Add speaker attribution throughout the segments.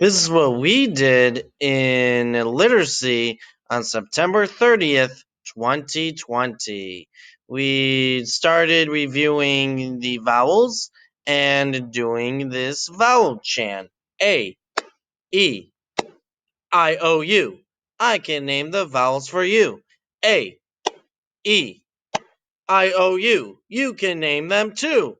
Speaker 1: This is what we did in literacy on September 30th, 2020. We started reviewing the vowels and doing this vowel chant. A, E, I, O, U. I can name the vowels for you. A, E, I, O, U. You can name them too.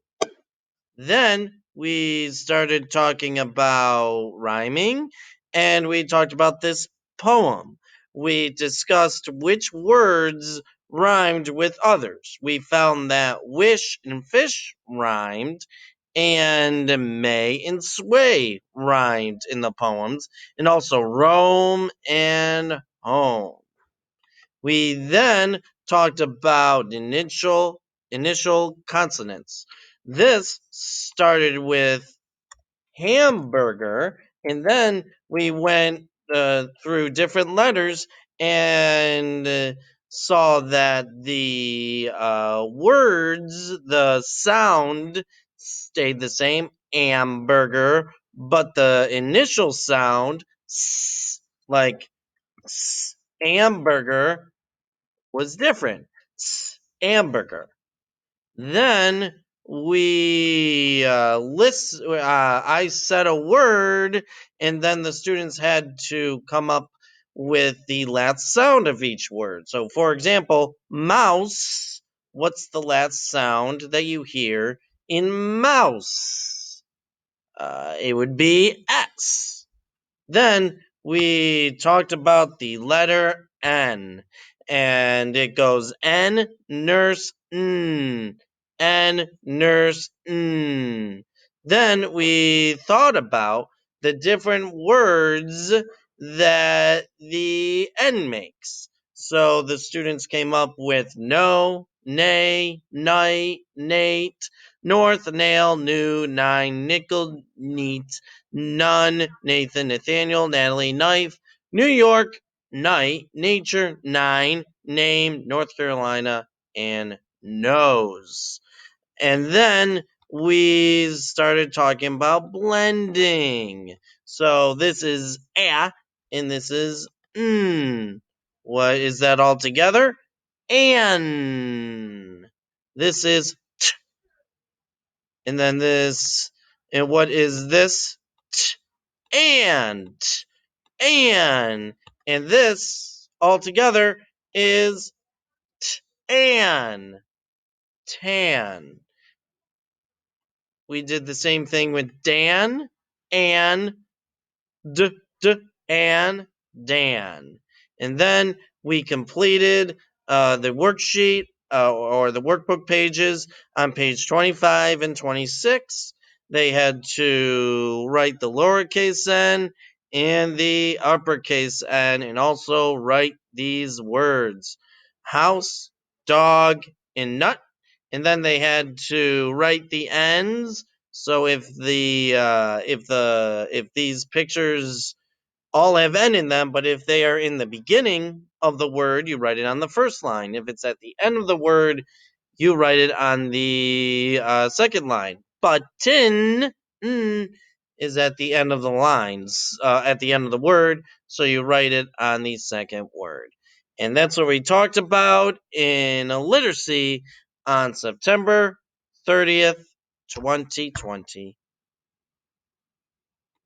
Speaker 1: Then we started talking about rhyming and we talked about this poem. We discussed which words rhymed with others. We found that wish and fish rhymed and may and sway rhymed in the poems, and also Rome and home. We then talked about initial consonants. This started with hamburger, and then we went through different letters and saw that the words, the sound stayed the same, hamburger, but the initial sound, like hamburger, was different. Hamburger. Then we list. I said a word, and then the students had to come up with the last sound of each word. So, for example, mouse. What's the last sound that you hear in mouse? It would be S. Then we talked about the letter N, and it goes N, nurse, N, nurse, Then we thought about the different words that the N makes. So the students came up with no, nay, night, Nate, north, nail, new, nine, nickel, neat, none, Nathan, Nathaniel, Natalie, knife, New York, night, nature, nine, name, North Carolina, and nose. And then we started talking about blending. So this is a, and this is What is that all together? And this is t, and then this, and what is this? T, and and and this altogether is an tan. We did the same thing with Dan and d d and Dan, and then we completed the worksheet or the workbook pages on page 25 and 26. They had to write the lowercase n and the uppercase n, and also write these words: house, dog, and nut. And then they had to write the ends. So if these pictures all have N in them, but if they are in the beginning of the word, you write it on the first line. If it's at the end of the word, you write it on the second line. Button is at the end of the lines, at the end of the word, so you write it on the second word. And that's what we talked about in literacy on September 30th, 2020.